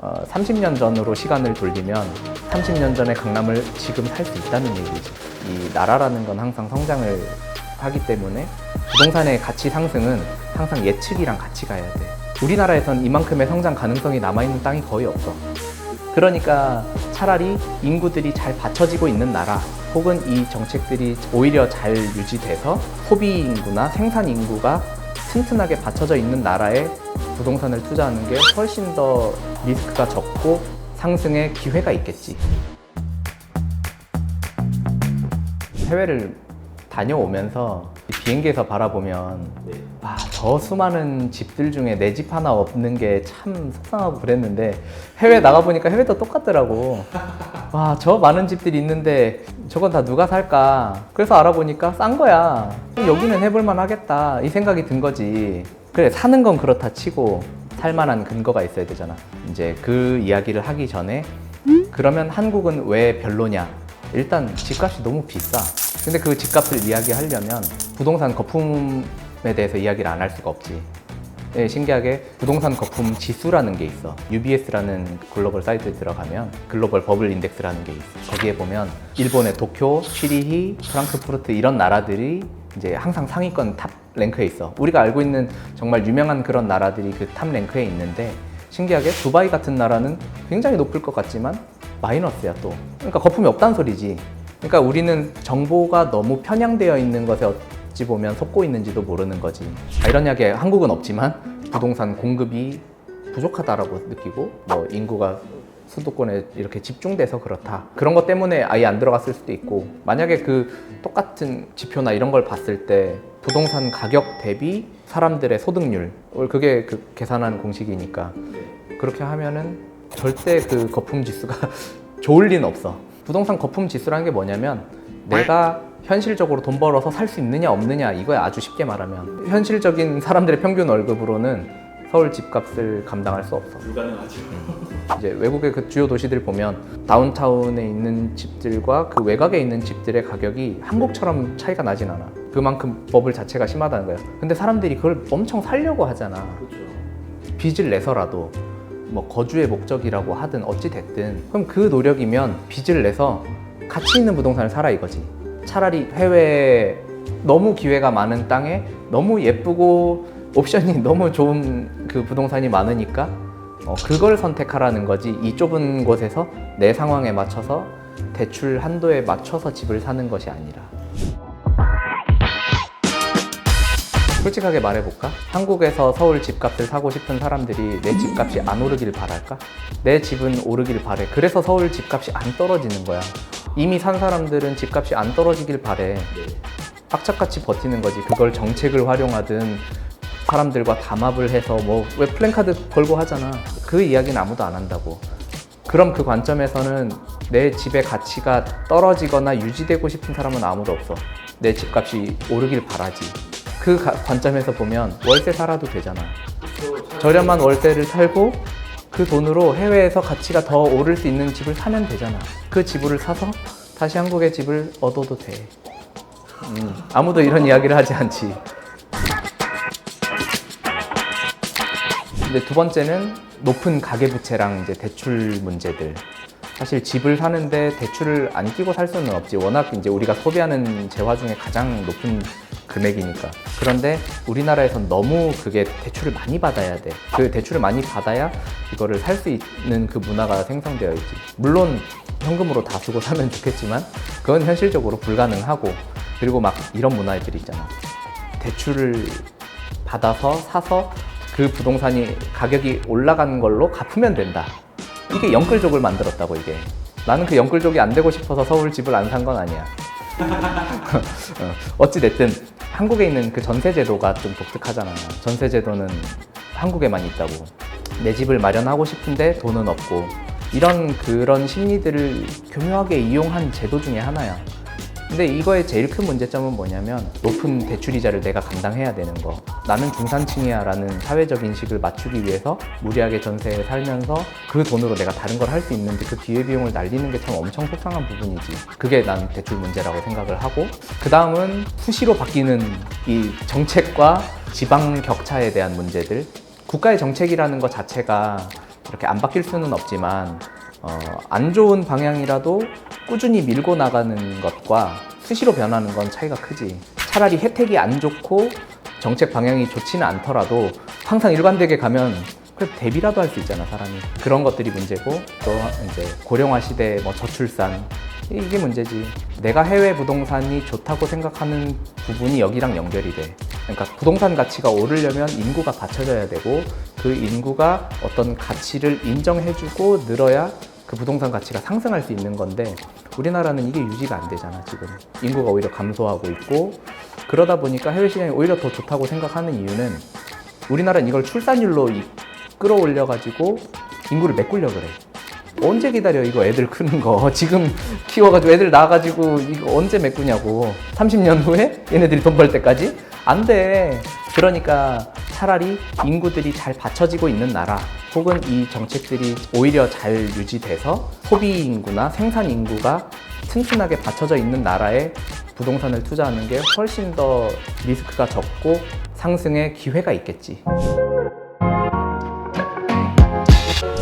30년 전으로 시간을 돌리면 30년 전의 강남을 지금 살 수 있다는 얘기죠. 이 나라라는 건 항상 성장을 하기 때문에 부동산의 가치 상승은 항상 예측이랑 같이 가야 돼. 우리나라에선 이만큼의 성장 가능성이 남아있는 땅이 거의 없어. 그러니까 차라리 인구들이 잘 받쳐지고 있는 나라 혹은 이 정책들이 오히려 잘 유지돼서 소비 인구나 생산 인구가 튼튼하게 받쳐져 있는 나라에 부동산을 투자하는 게 훨씬 더 리스크가 적고 상승의 기회가 있겠지. 해외를 다녀오면서 비행기에서 바라보면 저 수많은 집들 중에 내 집 하나 없는 게 참 속상하고 그랬는데 해외 나가보니까 해외도 똑같더라고. 와, 저 많은 집들이 있는데 저건 다 누가 살까? 그래서 알아보니까 싼 거야. 여기는 해볼만 하겠다 이 생각이 든 거지. 그래, 사는 건 그렇다 치고 살만한 근거가 있어야 되잖아. 이제 그 이야기를 하기 전에 그러면 한국은 왜 별로냐? 일단 집값이 너무 비싸. 근데 그 집값을 이야기하려면 부동산 거품에 대해서 이야기를 안 할 수가 없지. 네, 신기하게 부동산 거품 지수라는 게 있어. UBS라는 글로벌 사이트에 들어가면 글로벌 버블 인덱스라는 게 있어. 거기에 보면 일본의 도쿄, 취리히, 프랑크푸르트 이런 나라들이 이제 항상 상위권 탑 랭크에 있어. 우리가 알고 있는 정말 유명한 그런 나라들이 그 탑 랭크에 있는데 신기하게 두바이 같은 나라는 굉장히 높을 것 같지만 마이너스야 또. 그러니까 거품이 없다는 소리지. 그러니까 우리는 정보가 너무 편향되어 있는 것에 어찌 보면 속고 있는지도 모르는 거지. 이런 이야기 한국은 없지만 부동산 공급이 부족하다라고 느끼고 뭐 인구가 수도권에 이렇게 집중돼서 그렇다. 그런 것 때문에 아예 안 들어갔을 수도 있고 만약에 그 똑같은 지표나 이런 걸 봤을 때 부동산 가격 대비 사람들의 소득률 그게 그 계산한 공식이니까 그렇게 하면은 절대 그 거품 지수가 좋을 리는 없어. 부동산 거품 지수라는 게 뭐냐면 내가 현실적으로 돈 벌어서 살 수 있느냐 없느냐 이거야. 아주 쉽게 말하면 현실적인 사람들의 평균 월급으로는 서울 집값을 감당할 수 없어. 불가능하죠. 이제 외국의 그 주요 도시들 보면 다운타운에 있는 집들과 그 외곽에 있는 집들의 가격이 한국처럼 차이가 나진 않아. 그만큼 버블 자체가 심하다는 거야. 근데 사람들이 그걸 엄청 살려고 하잖아. 그렇죠. 빚을 내서라도 뭐 거주의 목적이라고 하든 어찌 됐든 그럼 그 노력이면 빚을 내서 가치 있는 부동산을 사라 이거지. 차라리 해외에 너무 기회가 많은 땅에 너무 예쁘고 옵션이 너무 좋은 그 부동산이 많으니까 그걸 선택하라는 거지. 이 좁은 곳에서 내 상황에 맞춰서 대출 한도에 맞춰서 집을 사는 것이 아니라. 솔직하게 말해볼까? 한국에서 서울 집값을 사고 싶은 사람들이 내 집값이 안 오르길 바랄까? 내 집은 오르길 바래. 그래서 서울 집값이 안 떨어지는 거야. 이미 산 사람들은 집값이 안 떨어지길 바래. 악착같이 버티는 거지. 그걸 정책을 활용하든 사람들과 담합을 해서 뭐 왜 플랜카드 걸고 하잖아. 그 이야기는 아무도 안 한다고. 그럼 그 관점에서는 내 집의 가치가 떨어지거나 유지되고 싶은 사람은 아무도 없어. 내 집값이 오르길 바라지. 그 관점에서 보면 월세 살아도 되잖아. 저렴한 월세를 살고 그 돈으로 해외에서 가치가 더 오를 수 있는 집을 사면 되잖아. 그 집을 사서 다시 한국의 집을 얻어도 돼. 아무도 이런 이야기를 하지 않지. 근데 두 번째는 높은 가계부채랑 이제 대출 문제들. 사실 집을 사는데 대출을 안 끼고 살 수는 없지. 워낙 이제 우리가 소비하는 재화 중에 가장 높은 금액이니까. 그런데 우리나라에선 너무 그게 대출을 많이 받아야 돼. 그 대출을 많이 받아야 이거를 살 수 있는 그 문화가 생성되어 있지. 물론 현금으로 다 쓰고 사면 좋겠지만 그건 현실적으로 불가능하고, 그리고 막 이런 문화들이 있잖아. 대출을 받아서 사서 그 부동산이 가격이 올라간 걸로 갚으면 된다. 이게 영끌족을 만들었다고. 이게 나는 그 영끌족이 안 되고 싶어서 서울 집을 안 산 건 아니야. 어찌됐든 한국에 있는 그 전세제도가 좀 독특하잖아. 전세제도는 한국에만 있다고. 내 집을 마련하고 싶은데 돈은 없고, 이런 그런 심리들을 교묘하게 이용한 제도 중에 하나야. 근데 이거의 제일 큰 문제점은 뭐냐면 높은 대출이자를 내가 감당해야 되는 거. 나는 중산층이야 라는 사회적 인식을 맞추기 위해서 무리하게 전세에 살면서 그 돈으로 내가 다른 걸 할 수 있는데 그 기회비용을 날리는 게 참 엄청 속상한 부분이지. 그게 난 대출 문제라고 생각을 하고, 그 다음은 수시로 바뀌는 이 정책과 지방 격차에 대한 문제들. 국가의 정책이라는 것 자체가 이렇게 안 바뀔 수는 없지만 안 좋은 방향이라도 꾸준히 밀고 나가는 것과 수시로 변하는 건 차이가 크지. 차라리 혜택이 안 좋고 정책 방향이 좋지는 않더라도 항상 일관되게 가면 그래도 대비라도 할 수 있잖아, 사람이. 그런 것들이 문제고, 또 이제 고령화 시대, 뭐 저출산, 이게 문제지. 내가 해외 부동산이 좋다고 생각하는 부분이 여기랑 연결이 돼. 그러니까 부동산 가치가 오르려면 인구가 받쳐져야 되고, 그 인구가 어떤 가치를 인정해주고 늘어야 그 부동산 가치가 상승할 수 있는 건데, 우리나라는 이게 유지가 안 되잖아, 지금. 인구가 오히려 감소하고 있고, 그러다 보니까 해외 시장이 오히려 더 좋다고 생각하는 이유는 우리나라는 이걸 출산율로 끌어올려가지고 인구를 메꾸려 그래. 언제 기다려, 이거 애들 크는 거. 지금 키워가지고 애들 낳아가지고 이거 언제 메꾸냐고. 30년 후에 얘네들이 돈 벌 때까지? 안 돼. 그러니까 차라리 인구들이 잘 받쳐지고 있는 나라, 혹은 이 정책들이 오히려 잘 유지돼서 소비 인구나 생산 인구가 튼튼하게 받쳐져 있는 나라에 부동산을 투자하는 게 훨씬 더 리스크가 적고 상승의 기회가 있겠지.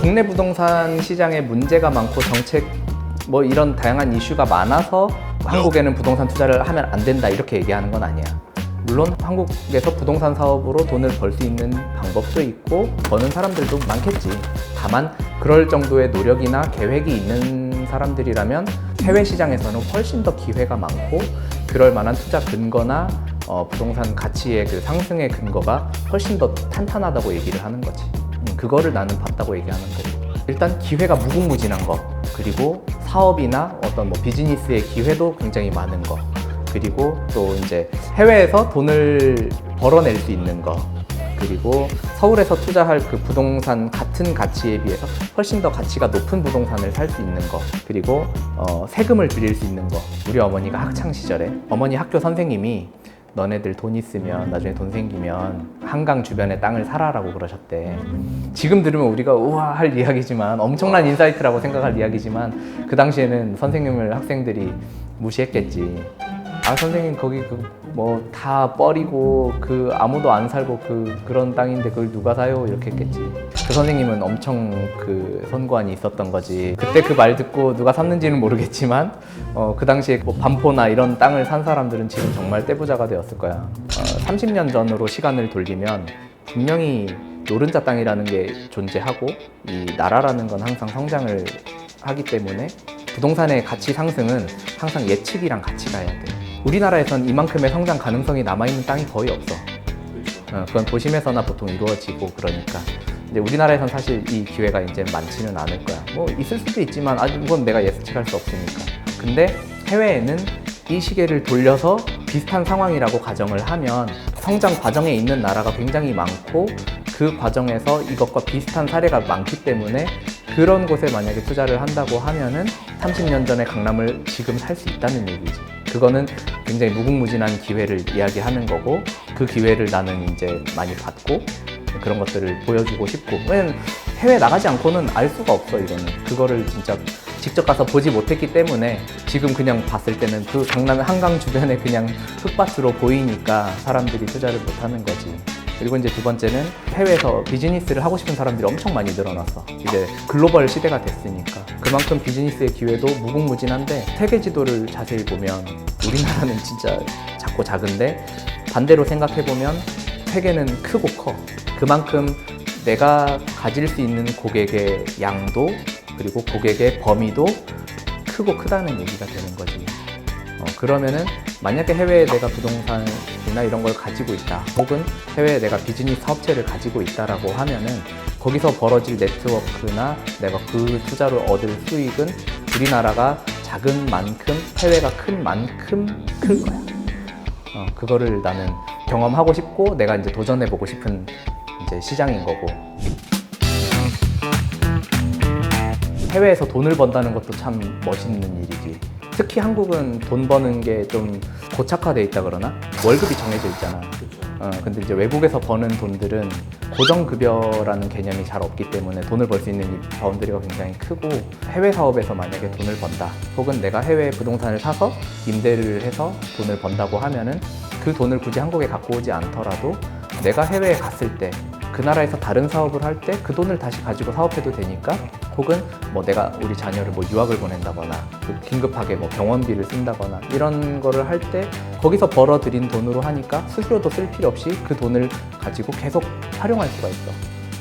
국내 부동산 시장에 문제가 많고 정책 뭐 이런 다양한 이슈가 많아서 한국에는 부동산 투자를 하면 안 된다 이렇게 얘기하는 건 아니야. 물론 한국에서 부동산 사업으로 돈을 벌 수 있는 방법도 있고 버는 사람들도 많겠지. 다만 그럴 정도의 노력이나 계획이 있는 사람들이라면 해외 시장에서는 훨씬 더 기회가 많고 그럴 만한 투자 근거나 부동산 가치의 그 상승의 근거가 훨씬 더 탄탄하다고 얘기를 하는 거지. 그거를 나는 봤다고 얘기하는 거고. 일단 기회가 무궁무진한 거, 그리고 사업이나 어떤 뭐 비즈니스의 기회도 굉장히 많은 거, 그리고 또 이제 해외에서 돈을 벌어낼 수 있는 거, 그리고 서울에서 투자할 그 부동산 같은 가치에 비해서 훨씬 더 가치가 높은 부동산을 살 수 있는 거, 그리고 세금을 줄일 수 있는 거. 우리 어머니가 학창 시절에 어머니 학교 선생님이 너네들 돈 있으면 나중에 돈 생기면 한강 주변에 땅을 사라라고 그러셨대. 지금 들으면 우리가 우와 할 이야기지만, 엄청난 인사이트라고 생각할 이야기지만 그 당시에는 선생님을 학생들이 무시했겠지. 아 선생님 거기 뭐 다 뻘이고 아무도 안 살고 그런 땅인데 그걸 누가 사요? 이렇게 했겠지. 그 선생님은 엄청 선고안이 있었던 거지. 그때 그 말 듣고 누가 샀는지는 모르겠지만 그 당시에 뭐 반포나 이런 땅을 산 사람들은 지금 정말 떼부자가 되었을 거야. 30년 전으로 시간을 돌리면 분명히 노른자 땅이라는 게 존재하고 이 나라라는 건 항상 성장을 하기 때문에 부동산의 가치 상승은 항상 예측이랑 같이 가야 돼. 우리나라에선 이만큼의 성장 가능성이 남아있는 땅이 거의 없어. 그건 도심에서나 보통 이루어지고 그러니까. 근데 우리나라에선 사실 이 기회가 이제 많지는 않을 거야. 뭐 있을 수도 있지만 그건 내가 예측할 수 없으니까. 근데 해외에는 이 시계를 돌려서 비슷한 상황이라고 가정을 하면 성장 과정에 있는 나라가 굉장히 많고 그 과정에서 이것과 비슷한 사례가 많기 때문에 그런 곳에 만약에 투자를 한다고 하면은 30년 전에 강남을 지금 살 수 있다는 얘기지. 그거는 굉장히 무궁무진한 기회를 이야기하는 거고, 그 기회를 나는 이제 많이 받고 그런 것들을 보여주고 싶고. 왜냐면 해외 나가지 않고는 알 수가 없어, 이거는. 그거를 진짜 직접 가서 보지 못했기 때문에 지금 그냥 봤을 때는 그 강남 한강 주변에 그냥 흙밭으로 보이니까 사람들이 투자를 못 하는 거지. 그리고 이제 두 번째는 해외에서 비즈니스를 하고 싶은 사람들이 엄청 많이 늘어났어. 이제 글로벌 시대가 됐으니까. 그만큼 비즈니스의 기회도 무궁무진한데 세계 지도를 자세히 보면 우리나라는 진짜 작고 작은데 반대로 생각해보면 세계는 크고 커. 그만큼 내가 가질 수 있는 고객의 양도 그리고 고객의 범위도 크고 크다는 얘기가 되는 거지. 그러면은 만약에 해외에 내가 부동산이나 이런 걸 가지고 있다, 혹은 해외에 내가 비즈니스 사업체를 가지고 있다라고 하면은 거기서 벌어질 네트워크나 내가 그 투자로 얻을 수익은 우리나라가 작은 만큼 해외가 큰 만큼 클 거야. 그거를 나는 경험하고 싶고 내가 이제 도전해보고 싶은 이제 시장인 거고. 해외에서 돈을 번다는 것도 참 멋있는 일이지. 특히 한국은 돈 버는 게 좀 고착화돼 있다 그러나? 월급이 정해져 있잖아. 근데 이제 외국에서 버는 돈들은 고정급여라는 개념이 잘 없기 때문에 돈을 벌 수 있는 바운더리가 굉장히 크고, 해외 사업에서 만약에 돈을 번다, 혹은 내가 해외 부동산을 사서 임대를 해서 돈을 번다고 하면은 그 돈을 굳이 한국에 갖고 오지 않더라도 내가 해외에 갔을 때 그 나라에서 다른 사업을 할 때 그 돈을 다시 가지고 사업해도 되니까, 혹은 뭐 내가 우리 자녀를 뭐 유학을 보낸다거나 그 긴급하게 뭐 병원비를 쓴다거나 이런 거를 할 때 거기서 벌어들인 돈으로 하니까 스스로도 쓸 필요 없이 그 돈을 가지고 계속 활용할 수가 있어.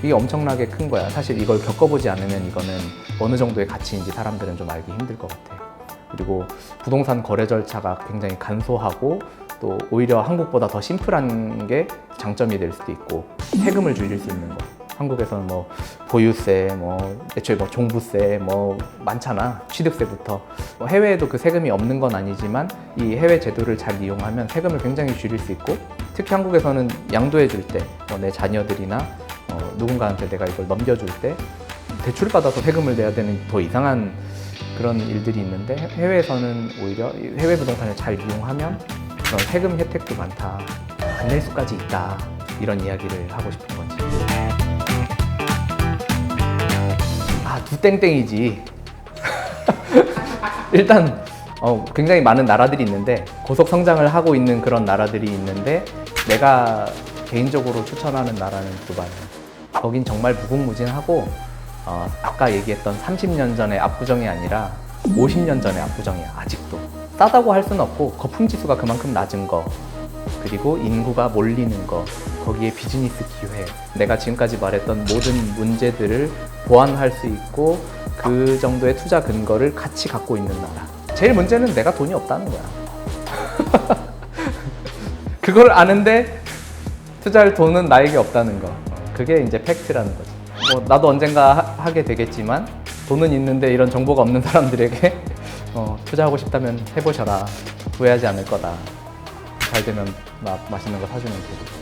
이게 엄청나게 큰 거야. 사실 이걸 겪어보지 않으면 이거는 어느 정도의 가치인지 사람들은 좀 알기 힘들 것 같아. 그리고 부동산 거래 절차가 굉장히 간소하고 또 오히려 한국보다 더 심플한 게 장점이 될 수도 있고, 세금을 줄일 수 있는 거. 한국에서는 뭐 보유세, 뭐 애초에 뭐 종부세 뭐 많잖아. 취득세부터. 뭐 해외에도 그 세금이 없는 건 아니지만 이 해외 제도를 잘 이용하면 세금을 굉장히 줄일 수 있고, 특히 한국에서는 양도해 줄 때 내 자녀들이나 누군가한테 내가 이걸 넘겨줄 때 대출을 받아서 세금을 내야 되는 더 이상한 그런 일들이 있는데, 해외에서는 오히려 해외 부동산을 잘 이용하면 그런 세금 혜택도 많다, 안 낼 수까지 있다, 이런 이야기를 하고 싶은 거지. 두 땡땡이지. 일단 굉장히 많은 나라들이 있는데, 고속 성장을 하고 있는 그런 나라들이 있는데, 내가 개인적으로 추천하는 나라는 두바이. 거긴 정말 무궁무진하고, 아까 얘기했던 30년 전의 압구정이 아니라 50년 전의 압구정이야. 아직도 싸다고 할 수는 없고, 거품 지수가 그만큼 낮은 거, 그리고 인구가 몰리는 거, 거기에 비즈니스 기회, 내가 지금까지 말했던 모든 문제들을 보완할 수 있고 그 정도의 투자 근거를 같이 갖고 있는 나라. 제일 문제는 내가 돈이 없다는 거야. 그걸 아는데 투자할 돈은 나에게 없다는 거. 그게 이제 팩트라는 거지. 뭐 나도 언젠가 하게 되겠지만, 돈은 있는데 이런 정보가 없는 사람들에게 투자하고 싶다면 해보셔라. 후회하지 않을 거다. 잘 되면 맛있는 거 사주면 되고.